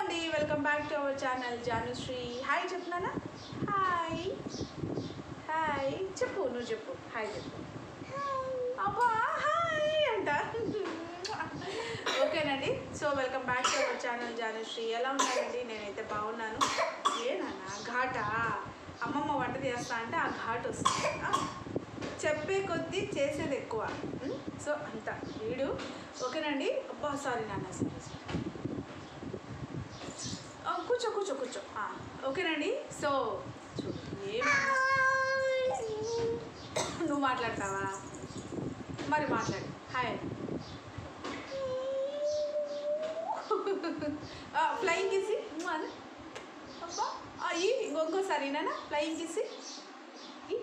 అండి welcome back to our channel Janushree. Hi చెప్తున్నానా? Hi hi చెప్పు, నువ్వు చెప్పు హాయ్ చెప్పు. అబ్బా హాయ్ అంట. ఓకేనండి, so welcome back to our channel Janushree. ఎలా ఉన్నారండి? నేనైతే బాగున్నాను. ఏనన్నా ఘాటా అమ్మమ్మ వంట చేస్తా అంటే ఆ ఘాట్ వస్తుంది. చెప్పే కొద్దీ చేసేది ఎక్కువ. సో అంత వీడు ఓకేనండి. అబ్బా సారీ నాన్న, సారీ కూర్చో కూర్చో కూర్చో. ఓకేనండి. సో ఏం నువ్వు మాట్లాడతావా? మరి మాట్లాడు. హాయ్ ఫ్లయింగ్ కిసి అబ్బా ఇంకోసారి నాన్న ఫ్లయింగ్ కిసి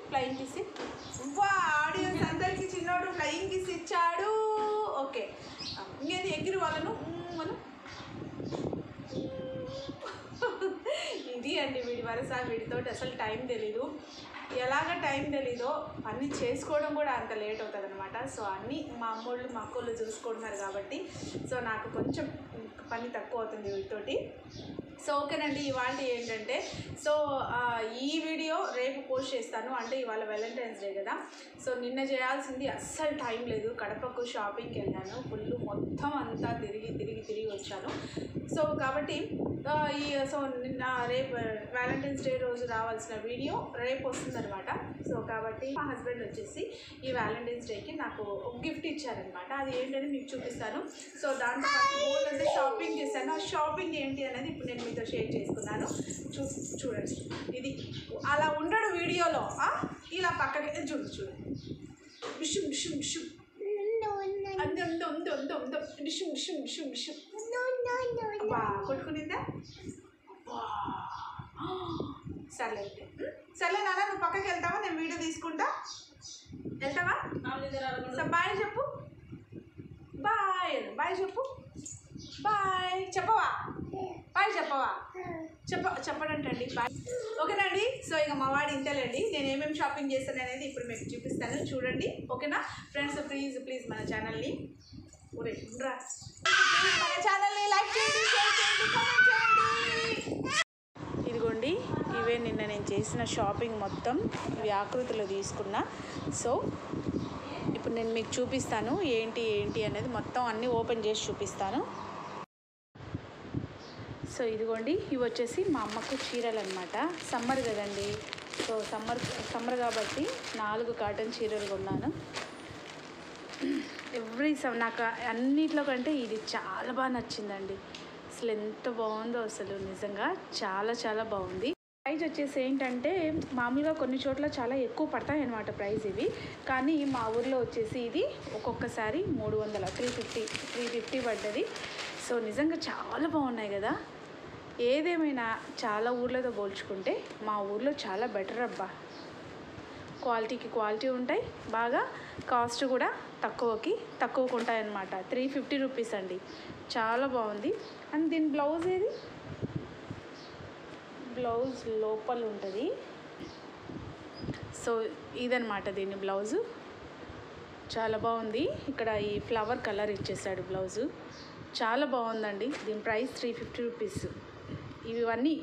ఫ్లయింగ్ కిసి. వా ఆడియన్స్ అందరికి చిన్నోడు ఫ్లయింగ్ కిస్ ఇచ్చాడు. ఓకే ఇంకేది ఎగిరి వాళ్ళను మనం ఇది అండి వీడి వరస. వీడితో అసలు టైం తెలీదు. ఎలాగ టైం తెలీదో అన్నీ చేసుకోవడం కూడా అంత లేట్ అవుతుంది అనమాట. సో అన్నీ మా అమ్మోళ్ళు మా అక్కోళ్ళు చూసుకుంటున్నారు కాబట్టి సో నాకు కొంచెం పని తక్కువ అవుతుంది వీటితోటి. సో ఓకేనండి, ఇవాళ ఏంటంటే సో ఈ వీడియో రేపు పోస్ట్ చేస్తాను. అంటే ఇవాళ వ్యాలంటైన్స్ డే కదా. సో నిన్న చేయాల్సింది అస్సలు టైం లేదు. కడపకు షాపింగ్కి వెళ్ళాను. ఫుల్ మొత్తం అంతా తిరిగి వచ్చాను. సో కాబట్టి సో నిన్న రేపు వ్యాలంటైన్స్ డే రోజు రావాల్సిన వీడియో రేపు వస్తుందనమాట. సో కాబట్టి మా హస్బెండ్ వచ్చేసి ఈ వ్యాలంటైన్స్ డేకి నాకు ఒక గిఫ్ట్ ఇచ్చారనమాట. అది ఏంటని మీకు చూపిస్తాను. సో దాంట్లో గోల్డ్ అంటే షాపింగ్ చేశాను. ఆ షాపింగ్ ఏంటి అనేది ఇప్పుడు నేను మీతో షేర్ చేసుకున్నాను. చూడండి. ఇది అలా ఉండడు వీడియోలో, ఇలా పక్కకి చూడు విషుమ్ విషుమ్ విషుమ్ కొట్టుకునిందా? సర్లే సర్లే నాన్న, నువ్వు పక్కకి వెళ్తావా? నేను వీడియో తీసుకుంటా. వెళ్తావా? బాయ్ చెప్పు. బాయ్ బాయ్ చెప్పు. బాయ్ చెప్పవా? బాయ్ చెప్పవా? చెప్పడంటండి బాయ్. ఓకేనండి. సో ఇక మా వాడు ఇంతేలేండి. నేను ఏమేమి షాపింగ్ చేస్తాను అనేది ఇప్పుడు మీకు చూపిస్తాను, చూడండి. ఓకేనా ఫ్రెండ్స్? ప్లీజ్ మన ఛానల్ని మన ఛానల్ని లైక్ చేయండి, షేర్ చేయండి, కామెంట్ చేయండి. ఇదిగోండి, ఇవే నిన్న నేను చేసిన షాపింగ్ మొత్తం. ఇవి ఆకృతిలో తీసుకున్నా. సో ఇప్పుడు నేను మీకు చూపిస్తాను ఏంటి అనేది మొత్తం అన్నీ ఓపెన్ చేసి చూపిస్తాను. సో ఇదిగోండి, ఇవి వచ్చేసి మా అమ్మకు చీరలు అనమాట. సమ్మర్ కదండి. సో సమ్మర్ కాబట్టి 4 కాటన్ చీరలు కొన్నాను. నాకు అన్నిట్లో కంటే ఇది చాలా బాగా నచ్చిందండి. అసలు ఎంత బాగుందో అసలు, నిజంగా చాలా బాగుంది. ప్రైజ్ వచ్చేసి ఏంటంటే మామూలుగా కొన్ని చోట్ల చాలా ఎక్కువ పడతాయి అన్నమాట ప్రైజ్ ఇవి. కానీ మా ఊర్లో వచ్చేసి ఇది ఒక్కొక్కసారి 300 350 పడ్డది. సో నిజంగా చాలా బాగున్నాయి కదా. ఏదేమైనా చాలా ఊర్లతో పోల్చుకుంటే మా ఊర్లో చాలా బెటర్ అబ్బా. క్వాలిటీకి క్వాలిటీ ఉంటాయి, బాగా కాస్ట్ కూడా తక్కువకు ఉంటాయి అన్నమాట. 350 రూపీస్ అండి, చాలా బాగుంది. అండ్ దీని బ్లౌజ్ ఏది? బ్లౌజ్ లోపల ఉంటుంది. సో ఇదనమాట దీని బ్లౌజు. చాలా బాగుంది. ఇక్కడ ఈ ఫ్లవర్ కలర్ ఇచ్చేసాడు బ్లౌజు. చాలా బాగుందండి. దీని ప్రైస్ 350 రూపీస్. ఇవన్నీ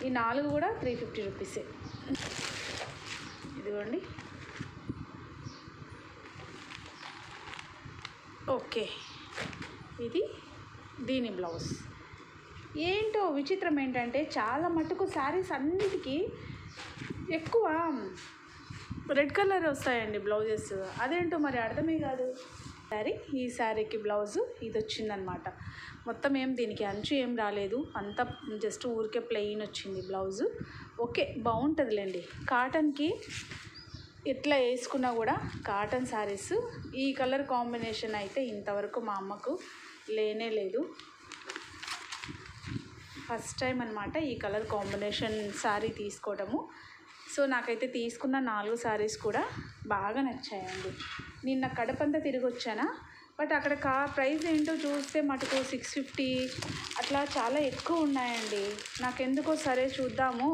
ఈ 4 కూడా 350 రూపీసే. ఇదిగోండి. ఓకే, ఇది దీని బ్లౌజ్. ఏంటో విచిత్రం ఏంటంటే చాలా మటుకు శారీస్ అన్నిటికీ ఎక్కువ రెడ్ కలర్ వస్తాయండి బ్లౌజెస్. అదేంటో మరి అర్థమే కాదు. ఈ శారీకి బ్లౌజు ఇది వచ్చిందనమాట. మొత్తం దీనికి అంచు ఏం రాలేదు, అంతా జస్ట్ ఊరికే ప్లెయిన్ వచ్చింది బ్లౌజు. ఓకే, బాగుంటుందిలేండి. కాటన్కి ఎట్లా వేసుకున్నా కూడా కాటన్ శారీస్ ఈ కలర్ కాంబినేషన్ అయితే ఇంతవరకు మా అమ్మకు లేనే లేదు. ఫస్ట్ టైం అనమాట ఈ కలర్ కాంబినేషన్ శారీ తీసుకోవడము. సో నాకైతే తీసుకున్న 4 శారీస్ కూడా బాగా నచ్చాయండి. నిన్న కడపంతా తిరిగి వచ్చానా, బట్ అక్కడ ప్రైస్ ఏంటో చూస్తే మటుకు 650 అట్లా చాలా ఎక్కువ ఉన్నాయండి. నాకెందుకో సరే చూద్దాము,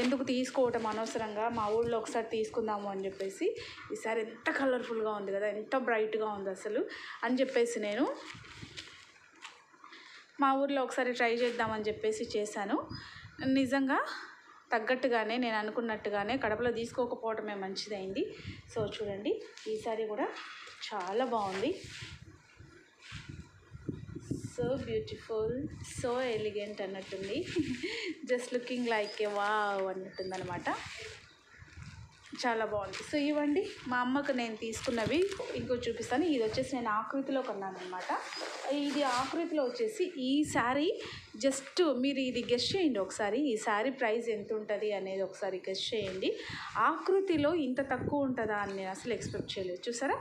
ఎందుకు తీసుకోవటం అనవసరంగా, మా ఊళ్ళో ఒకసారి తీసుకుందాము అని చెప్పేసి, ఈసారి ఎంత కలర్ఫుల్గా ఉంది కదా, ఎంత బ్రైట్గా ఉంది అసలు అని చెప్పేసి నేను మా ఊర్లో ఒకసారి ట్రై చేద్దామని చెప్పేసి చేశాను. నిజంగా తగ్గట్టుగానే నేను అనుకున్నట్టుగానే కడపలో తీసుకోకపోవడమే మంచిదైంది. సో చూడండి, ఈ సారీ కూడా చాలా బాగుంది. సో బ్యూటిఫుల్, సో ఎలిగెంట్ అన్నట్టుంది. Just looking like a wow అన్నట్టుంది అనమాట. చాలా బాగుంది. సో ఇవ్వండి మా అమ్మకు నేను తీసుకున్నవి. ఇంకో చూపిస్తాను. ఇది వచ్చేసి నేను ఆకృతిలో కొన్నాను అనమాట. ఇది ఆకృతిలో వచ్చేసి ఈ శారీ జస్ట్ మీరు ఇది గెస్ చేయండి ఒకసారి. ఈ శారీ ప్రైస్ ఎంత ఉంటుంది అనేది ఒకసారి గెస్ చేయండి. ఆకృతిలో ఇంత తక్కువ ఉంటుందా అని నేను అసలు ఎక్స్పెక్ట్ చేయలేదు. చూసారా,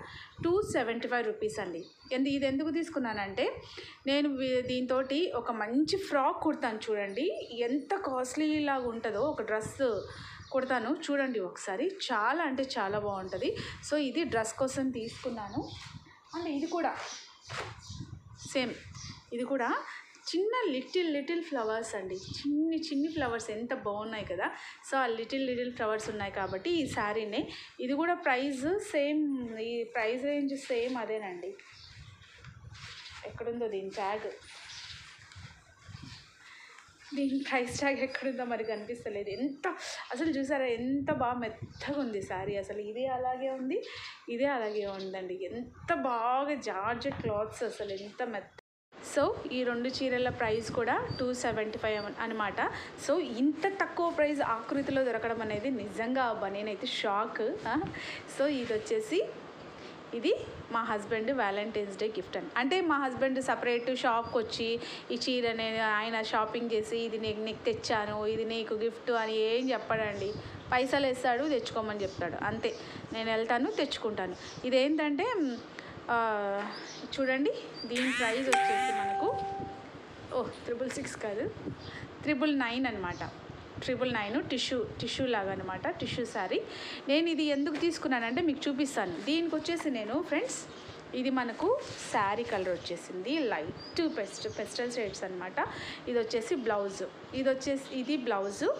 275 రూపీస్ అండి. ఇది ఎందుకు తీసుకున్నానంటే నేను దీంతో ఒక మంచి ఫ్రాక్ కుడతాను. చూడండి ఎంత కాస్ట్లీ లాగా ఉంటుందో ఒక డ్రెస్ కుడతాను. చూడండి ఒకసారి, చాలా అంటే చాలా బాగుంటుంది. సో ఇది డ్రెస్ కోసం తీసుకున్నాను. అండ్ ఇది కూడా సేమ్, ఇది కూడా చిన్న లిటిల్ ఫ్లవర్స్ అండి. చిన్ని ఫ్లవర్స్ ఎంత బాగున్నాయి కదా. సో ఆ లిటిల్ ఫ్లవర్స్ ఉన్నాయి కాబట్టి ఈ శారీనే. ఇది కూడా ప్రైస్ సేమ్, ఈ ప్రైస్ రేంజ్ సేమ్ అదేనండి. ఎక్కడుందో దీని ట్యాగ్, దీని ప్రైస్ ట్యాగ్ ఎక్కడుందో మరి కనిపిస్తలేదు. ఎంత అసలు చూసారా ఎంత బాగా మెత్తగా ఉంది శారీ. అసలు ఇదే అలాగే ఉంది, ఇదే అలాగే ఉందండి. ఎంత బాగా జార్జెట్ క్లాత్స్, అసలు ఎంత మెత్త. సో ఈ 2 చీరల ప్రైస్ కూడా 275 అనమాట. సో ఇంత తక్కువ ప్రైస్ ఆకృతిలో దొరకడం అనేది నిజంగా నేనైతే షాక్. సో ఇది వచ్చేసి ఇది మా హస్బెండ్ వ్యాలంటైన్స్ డే గిఫ్ట్ అంటే మా హస్బెండ్ సపరేట్ షాప్కి వచ్చి ఈ చీరని ఆయన షాపింగ్ చేసి ఇది నీకు తెచ్చాను, ఇది నీకు గిఫ్ట్ అని ఏం చెప్పాడండి. పైసలు వేస్తాడు, తెచ్చుకోమని చెప్తాడు, అంతే. నేను వెళ్తాను, తెచ్చుకుంటాను. ఇదేంటంటే చూడండి, దీని ప్రైస్ వచ్చేసి మనకు 666 కాదు 999 అనమాట. 999 టిష్యూ లాగా అనమాట, టిష్యూ శారీ. నేను ఇది ఎందుకు తీసుకున్నానంటే మీకు చూపిస్తాను. దీనికి వచ్చేసి నేను ఫ్రెండ్స్, ఇది మనకు శారీ కలర్ వచ్చేసింది లైట్ పెస్టల్ షేడ్స్ అనమాట. ఇది వచ్చేసి బ్లౌజు, ఇది బ్లౌజు,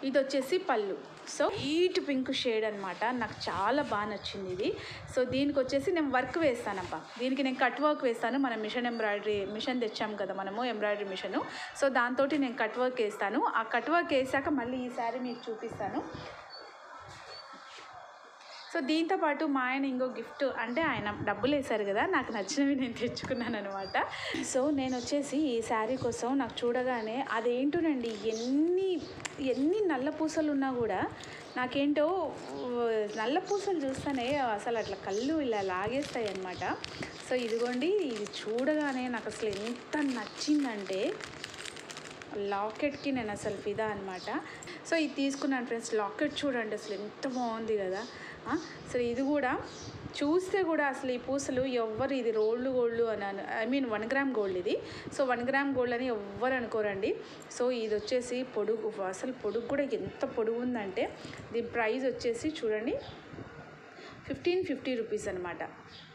ఇది వచ్చేసి పళ్ళు. సో లైట్ పింక్ షేడ్ అనమాట. నాకు చాలా బాగా నచ్చింది ఇది. సో దీనికి వచ్చేసి నేను వర్క్ వేస్తానబ్బా. దీనికి నేను కట్ వర్క్ వేస్తాను. మనం మిషన్ తెచ్చాం కదా మనము, ఎంబ్రాయిడరీ మిషను. సో దాంతో నేను కట్ వర్క్ వేస్తాను. ఆ కట్ వర్క్ వేసాక మళ్ళీ ఈ శారీ మీకు చూపిస్తాను. సో దీంతోపాటు మా ఆయన ఇంకో గిఫ్ట్, అంటే ఆయన డబ్బులు వేశారు కదా, నాకు నచ్చినవి నేను తెచ్చుకున్నాను అనమాట. సో నేను వచ్చేసి ఈ శారీ కోసం నాకు చూడగానే అదేంటోనండి, ఎన్ని నల్ల పూసలు ఉన్నా కూడా నాకేంటో నల్ల పూసలు చూస్తేనే అసలు అట్లా కళ్ళు ఇలా లాగేస్తాయి అనమాట. సో ఇదిగోండి, ఇది చూడగానే నాకు అసలు ఎంత నచ్చిందంటే లాకెట్కి నేను అసలు ఫిదా అనమాట. సో ఇది తీసుకున్నాను ఫ్రెండ్స్. లాకెట్ చూడండి అసలు ఎంత బాగుంది కదా. అసలు ఇది కూడా చూస్తే కూడా అసలు ఈ పూసలు ఎవ్వరు ఇది రోల్డ్ గోల్డ్ అని, ఐ మీన్ 1 గ్రామ్ గోల్డ్ ఇది. సో 1 గ్రామ్ గోల్డ్ అని ఎవ్వరు అనుకోరండి. సో ఇది వచ్చేసి పొడుగు, అసలు పొడుగు కూడా ఎంత పొడుగు ఉందంటే దీని ప్రైస్ వచ్చేసి చూడండి 1550 రూపీస్ అనమాట.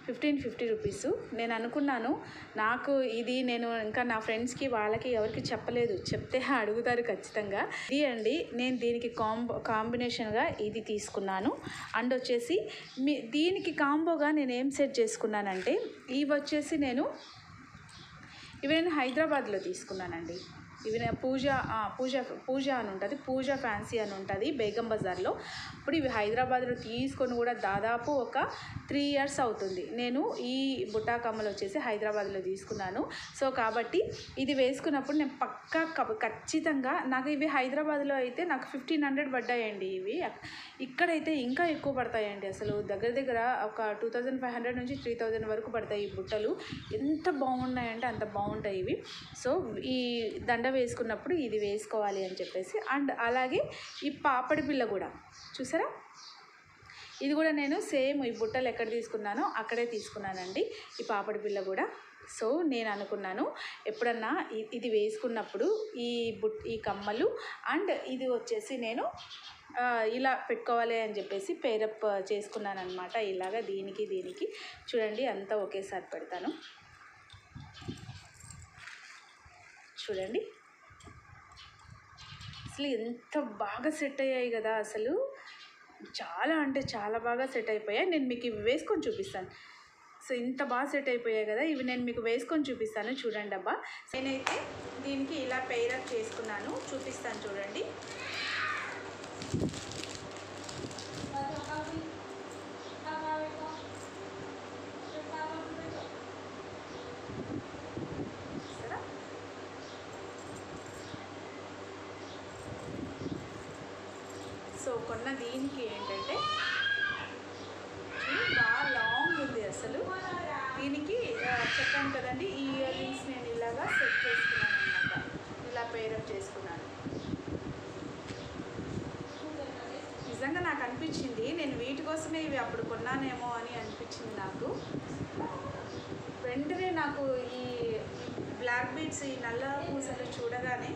1550 రూపీస్. నేను అనుకున్నాను, నాకు ఇది నేను ఇంకా నా ఫ్రెండ్స్కి వాళ్ళకి ఎవరికి చెప్పలేదు, చెప్తే అడుగుతారు ఖచ్చితంగా. ఇది అండి, నేను దీనికి కాంబినేషన్గా ఇది తీసుకున్నాను. అండ్ వచ్చేసి దీనికి కాంబోగా నేను ఏం సెట్ చేసుకున్నానంటే ఇవి వచ్చేసి నేను హైదరాబాద్లో తీసుకున్నానండి. ఇవి పూజ అని ఉంటుంది, పూజ ఫ్యాన్సీ అని ఉంటుంది బేగం బజార్లో. ఇప్పుడు ఇవి హైదరాబాద్లో తీసుకొని కూడా దాదాపు ఒక 3 years అవుతుంది. నేను ఈ బుట్టా కమ్మలు వచ్చేసి హైదరాబాద్లో తీసుకున్నాను. సో కాబట్టి ఇది వేసుకున్నప్పుడు నేను ఖచ్చితంగా, నాకు ఇవి హైదరాబాద్లో అయితే నాకు 1500 పడ్డాయండి. ఇవి ఇక్కడైతే ఇంకా ఎక్కువ పడతాయండి. అసలు దగ్గర ఒక 2500 నుంచి 3000 వరకు పడతాయి ఈ బుట్టలు. ఎంత బాగున్నాయంటే అంత బాగుంటాయి ఇవి. సో ఈ దండ వేసుకున్నప్పుడు ఇది వేసుకోవాలి అని చెప్పేసి. అండ్ అలాగే ఈ పాపడి పిల్ల కూడా చూసారా, ఇది కూడా నేను సేమ్ ఈ బుట్టలు ఎక్కడ తీసుకున్నానో అక్కడే తీసుకున్నానండి ఈ పాపడి పిల్ల కూడా. సో నేను అనుకున్నాను ఎప్పుడన్నా ఇది వేసుకున్నప్పుడు ఈ కమ్మలు అండ్ ఇది వచ్చేసి నేను ఇలా పెట్టుకోవాలి అని చెప్పేసి పేరప్ చేసుకున్నాను అనమాట. ఇలాగా దీనికి చూడండి అంతా ఒకేసారి పెడతాను. చూడండి అసలు ఎంత బాగా సెట్ అయ్యాయి కదా. అసలు చాలా అంటే చాలా బాగా సెట్ అయిపోయాయి. నేను మీకు ఇవి వేసుకొని చూపిస్తాను. సో ఇంత బాగా సెట్ అయిపోయాయి కదా. ఇవి నేను మీకు వేసుకొని చూపిస్తాను చూడండి అబ్బా. నేనైతే దీనికి ఇలా పెయిరప్ చేసుకున్నాను, చూపిస్తాను చూడండి. సో కొన్న దీనికి ఏంటంటే బాగా లాంగ్ ఉంది అసలు. దీనికి చెప్పాను కదండి, ఈ ఇయర్ రింగ్స్ నేను ఇలాగా సెట్ చేసుకున్నాను అనమాట, ఇలా పేరప్ చేసుకున్నాను. నిజంగా నాకు అనిపించింది నేను వీటి కోసమే ఇవి అప్పుడు కొన్నానేమో అని అనిపించింది నాకు. వెంటనే నాకు ఈ బ్లాక్ బీడ్స్, ఈ నల్ల పూసలు చూడగానే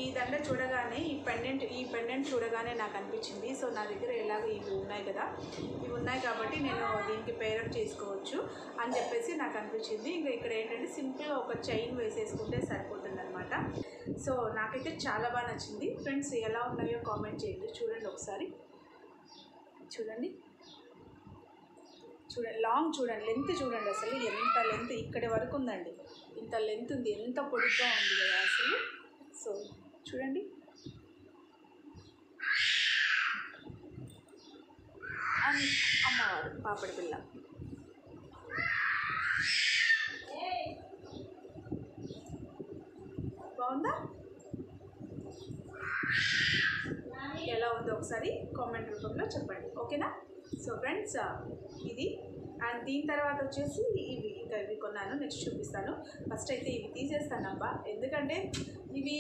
ఈ దండ చూడగానే ఈ పెండెంట్ చూడగానే నాకు అనిపించింది. సో నా దగ్గర ఎలాగో ఇవి ఉన్నాయి కదా, ఇవి ఉన్నాయి కాబట్టి నేను దీనికి పేరప్ చేసుకోవచ్చు అని చెప్పేసి నాకు అనిపించింది. ఇంకా ఇక్కడ ఏంటంటే సింపుల్గా ఒక చైన్ వేసేసుకుంటే సరిపోతుంది అనమాట. సో నాకైతే చాలా బాగా నచ్చింది. ఫ్రెండ్స్ ఎలా ఉన్నాయో కామెంట్ చేయండి. చూడండి ఒకసారి, చూడండి లాంగ్ చూడండి, లెంత్ చూడండి అసలు ఎంత లెంత్ ఇక్కడి వరకు ఉందండి. ఇంత లెంత్ ఉంది, ఎంత పొడుగ్గా ఉంది కదా అసలు. సో చూడండి, అమ్మవారు పాపడి పిల్ల బాగుందా? ఎలా ఉందో ఒకసారి కామెంట్ రూపంలో చెప్పండి, ఓకేనా? సో ఫ్రెండ్స్ ఇది, అండ్ దీని తర్వాత వచ్చేసి ఇవి కొన్నాను, నెక్స్ట్ చూపిస్తాను. ఫస్ట్ అయితే ఇవి తీసేస్తానబ్బా, ఎందుకంటే ఇవి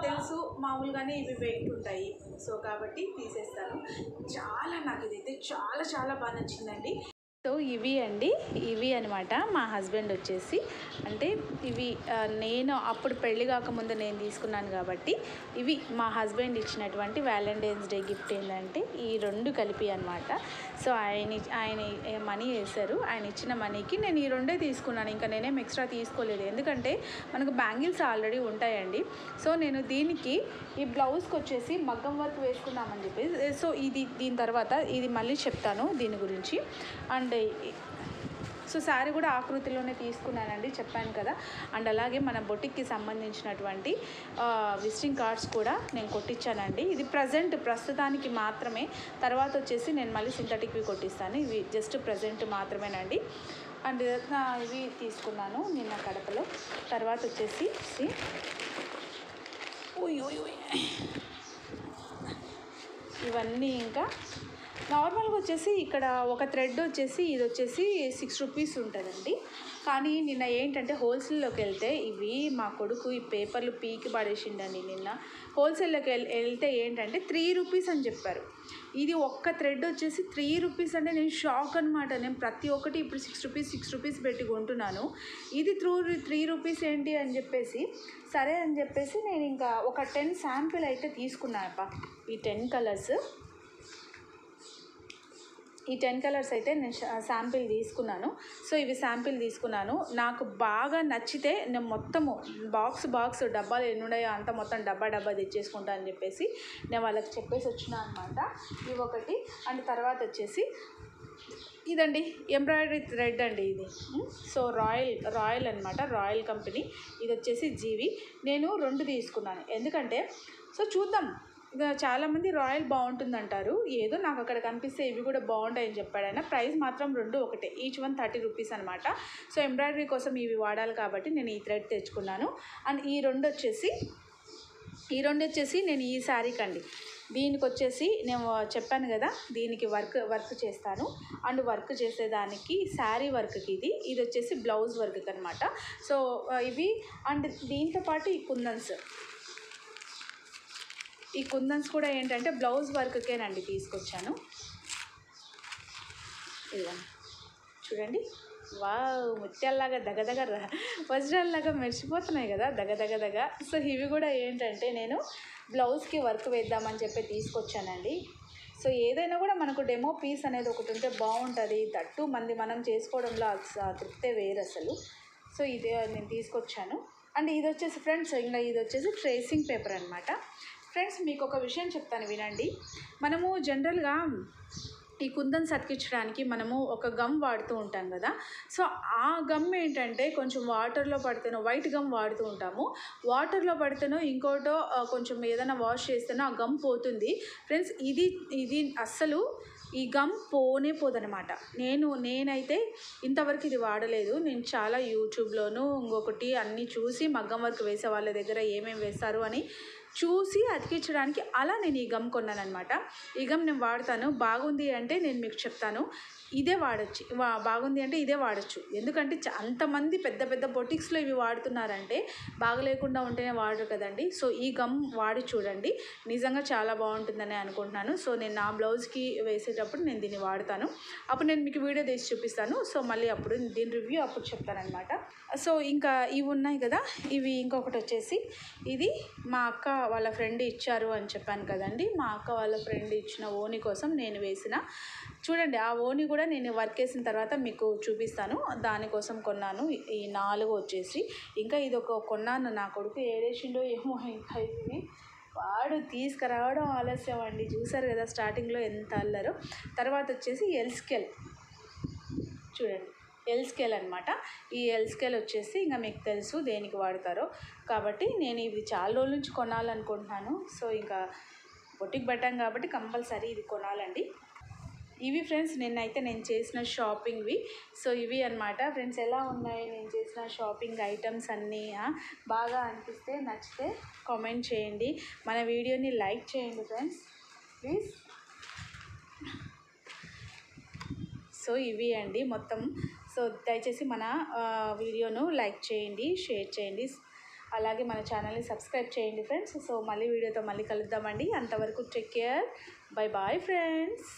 తెలుసు మామూలుగానే ఇవి వెయిట్ ఉంటాయి. సో కాబట్టి తీసేస్తాను. నాకు ఇదైతే చాలా బాగా నచ్చిందండి. సో ఇవి అనమాట మా హస్బెండ్ వచ్చేసి, అంటే ఇవి నేను అప్పుడు పెళ్ళి కాకముందు నేను తీసుకున్నాను కాబట్టి ఇవి మా హస్బెండ్ ఇచ్చినటువంటి వ్యాలంటైన్స్ డే గిఫ్ట్. ఏంటంటే ఈ 2 కలిపి అనమాట. సో ఆయన మనీ వేశారు, ఆయన ఇచ్చిన మనీకి నేను ఈ 2 తీసుకున్నాను. ఇంకా నేనేం ఎక్స్ట్రా తీసుకోలేదు, ఎందుకంటే మనకు బ్యాంగిల్స్ ఆల్రెడీ ఉంటాయండి. సో నేను దీనికి ఈ బ్లౌజ్కి వచ్చేసి మగ్గం వర్క్ వేసుకున్నామని చెప్పి, సో దీని తర్వాత ఇది మళ్ళీ చెప్తాను దీని గురించి. అండ్ సో శారీ కూడా ఆకృతిలోనే తీసుకున్నానండి, చెప్పాను కదా. అండ్ అలాగే మన బొటిక్కి సంబంధించినటువంటి విజిటింగ్ కార్డ్స్ కూడా నేను కొట్టించానండి. ఇది ప్రస్తుతానికి మాత్రమే, తర్వాత వచ్చేసి నేను మళ్ళీ సింథటిక్వి కొట్టిస్తాను. ఇవి జస్ట్ ప్రజెంట్ మాత్రమేనండి. అండ్ ఇవి తీసుకున్నాను నిన్న కడపలో. తర్వాత వచ్చేసి ఇవన్నీ ఇంకా నార్మల్గా వచ్చేసి ఇక్కడ ఒక థ్రెడ్ వచ్చేసి ఇది వచ్చేసి 6 రూపీస్ ఉంటుందండి. కానీ నిన్న ఏంటంటే హోల్సేల్లోకి వెళ్తే ఇవి మా కొడుకు ఈ పేపర్లు పీకి పడేసిండండి. నిన్న హోల్సేల్లోకి వెళ్తే ఏంటంటే 3 రూపీస్ అని చెప్పారు. ఇది ఒక్క థ్రెడ్ వచ్చేసి 3 రూపీస్ అంటే నేను షాక్ అనమాట. నేను ప్రతి ఒక్కటి ఇప్పుడు 6 రూపీస్ పెట్టి కొంటున్నాను, ఇది 3 రూపీస్ ఏంటి అని చెప్పేసి సరే అని చెప్పేసి నేను ఇంకా ఒక 10 శాంపిల్ అయితే తీసుకున్నాను. ఈ 10 కలర్స్ అయితే నేను శాంపిల్ తీసుకున్నాను. సో ఇవి శాంపిల్ తీసుకున్నాను. నాకు బాగా నచ్చితే నేను మొత్తము బాక్స్ డబ్బాలు ఎన్ని ఉన్నాయో అంత మొత్తం డబ్బా తెచ్చేసుకుంటా అని చెప్పేసి నేను వాళ్ళకి చెప్పేసి వచ్చినా అనమాట. ఇవి ఒకటి. అండ్ తర్వాత వచ్చేసి ఇదండి ఎంబ్రాయిడరీ థ్రెడ్ అండి ఇది. సో రాయల్ అనమాట, రాయల్ కంపెనీ. ఇది వచ్చేసి జీవి. నేను 2 తీసుకున్నాను, ఎందుకంటే సో చూద్దాం, చాలామంది రాయల్ బాగుంటుందంటారు. ఏదో నాకు అక్కడ కనిపిస్తే ఇవి కూడా బాగుంటాయని చెప్పాడు ఆయన. ప్రైస్ మాత్రం 2 ఒకటే, ఈచ్ 1 30 రూపీస్ అనమాట. సో ఎంబ్రాయిడరీ కోసం ఇవి వాడాలి కాబట్టి నేను ఈ థ్రెడ్ తెచ్చుకున్నాను. అండ్ ఈ రెండు వచ్చేసి నేను ఈ శారీకి అండి, దీనికి వచ్చేసి నేను చెప్పాను కదా దీనికి వర్క్ చేస్తాను. అండ్ వర్క్ చేసేదానికి శారీ వర్క్కి ఇది వచ్చేసి బ్లౌజ్ వర్క్కి అనమాట. సో ఇవి అండ్ దీంతో పాటు ఈ కుందన్స్ కూడా ఏంటంటే బ్లౌజ్ వర్క్కేనండి తీసుకొచ్చాను. ఇదిగోండి చూడండి, ముత్యాల్లాగా దగదగ వజ్రాల్లాగా మెరిసిపోతున్నాయి కదా దగదగ. సో ఇవి కూడా ఏంటంటే నేను బ్లౌజ్కి వర్క్ వేద్దామని చెప్పి తీసుకొచ్చానండి. సో ఏదైనా కూడా మనకు డెమో పీస్ అనేది ఒకటి ఉంటే బాగుంటుంది, తట్టు మనం చేసుకోవడంలో తృప్తే వేరు అసలు. సో ఇదే నేను తీసుకొచ్చాను. అండ్ ఇది వచ్చేసి ఫ్రెండ్స్, ఇంకా ఇది వచ్చేసి ట్రేసింగ్ పేపర్ అనమాట. ఫ్రెండ్స్ మీకు ఒక విషయం చెప్తాను వినండి. మనము జనరల్గా ఈ కుందన్స్ అతికించడానికి మనము ఒక గమ్ వాడుతూ ఉంటాం కదా. సో ఆ గమ్ ఏంటంటే కొంచెం వాటర్లో పడితేనో, వైట్ గమ్ వాడుతూ ఉంటాము, వాటర్లో పడితేనో ఇంకోటో కొంచెం ఏదైనా వాష్ చేస్తేనో ఆ గమ్ పోతుంది ఫ్రెండ్స్. ఇది అస్సలు ఈ గమ్ పోదనమాట. నేనైతే ఇంతవరకు ఇది వాడలేదు. నేను చాలా యూట్యూబ్లోను ఇంకొకటి అన్నీ చూసి మగ్గం వర్క్ వేసే వాళ్ళ దగ్గర ఏమేమి వేస్తారు అని చూసి అతికించడానికి అలా నేను ఈ గమ్ కొన్నాను అనమాట. ఈ గమ్ నేను వాడతాను, బాగుంది అంటే నేను మీకు చెప్తాను ఇదే వాడచ్చు, బాగుంది అంటే ఇదే వాడచ్చు. ఎందుకంటే అంతమంది పెద్ద పెద్ద బొటిక్స్లో ఇవి వాడుతున్నారంటే బాగలేకుండా ఉంటేనే వాడరు కదండి. సో ఈ గమ్ వాడి చూడండి, నిజంగా చాలా బాగుంటుందని అనుకుంటున్నాను. సో నేను నా బ్లౌజ్కి వేసేటప్పుడు నేను దీన్ని వాడతాను, అప్పుడు నేను మీకు వీడియో తీసి చూపిస్తాను. సో మళ్ళీ అప్పుడు దీని రివ్యూ అప్పుడు చెప్తానమాట. సో ఇంకా ఇవి ఉన్నాయి కదా, ఇవి ఇంకొకటి వచ్చేసి ఇది మా అక్క వాళ్ళ ఫ్రెండ్ ఇచ్చారు అని చెప్పాను కదండి. మా అక్క వాళ్ళ ఫ్రెండ్ ఇచ్చిన ఓని కోసం నేను వేసిన, చూడండి ఆ ఓని కూడా నేను వర్క్ వేసిన తర్వాత మీకు చూపిస్తాను. దానికోసం కొన్నాను ఈ 4 వచ్చేసి. ఇంకా ఇది ఒక కొన్నాను, నా కొడుకు ఏడేసిండో ఏమో, ఇంకా ఇది వాడు తీసుకురావడం ఆలస్యం అండి. చూసారు కదా స్టార్టింగ్లో ఎంత అల్లరో. తర్వాత వచ్చేసి ఎల్ స్కేల్, చూడండి ఎల్ స్కేల్ అనమాట. ఈ ఎల్ స్కేల్ వచ్చేసి ఇంకా మీకు తెలుసు దేనికి వాడతారో, కాబట్టి నేను ఇది చాలా రోజుల నుంచి కొనాలనుకుంటున్నాను. సో ఇంకా బొటిక్ పెట్టాం కాబట్టి కంపల్సరీ ఇది కొనాలండి. ఇవి ఫ్రెండ్స్ నేను చేసిన షాపింగ్వి. సో ఇవి అనమాట ఫ్రెండ్స్. ఎలా ఉన్నాయి నేను చేసిన షాపింగ్ ఐటమ్స్ అన్నీ? బాగా అనిపిస్తే నచ్చితే కామెంట్ చేయండి, మన వీడియోని లైక్ చేయండి ఫ్రెండ్స్ ప్లీజ్. సో ఇవి అండి మొత్తం. సో దయచేసి మన వీడియోను లైక్ చేయండి, షేర్ చేయండి, అలాగే మన ఛానల్ని సబ్స్క్రైబ్ చేయండి ఫ్రెండ్స్. సో మళ్ళీ వీడియోతో మళ్ళీ కలుద్దామండి. అంతవరకు take care, bye bye friends.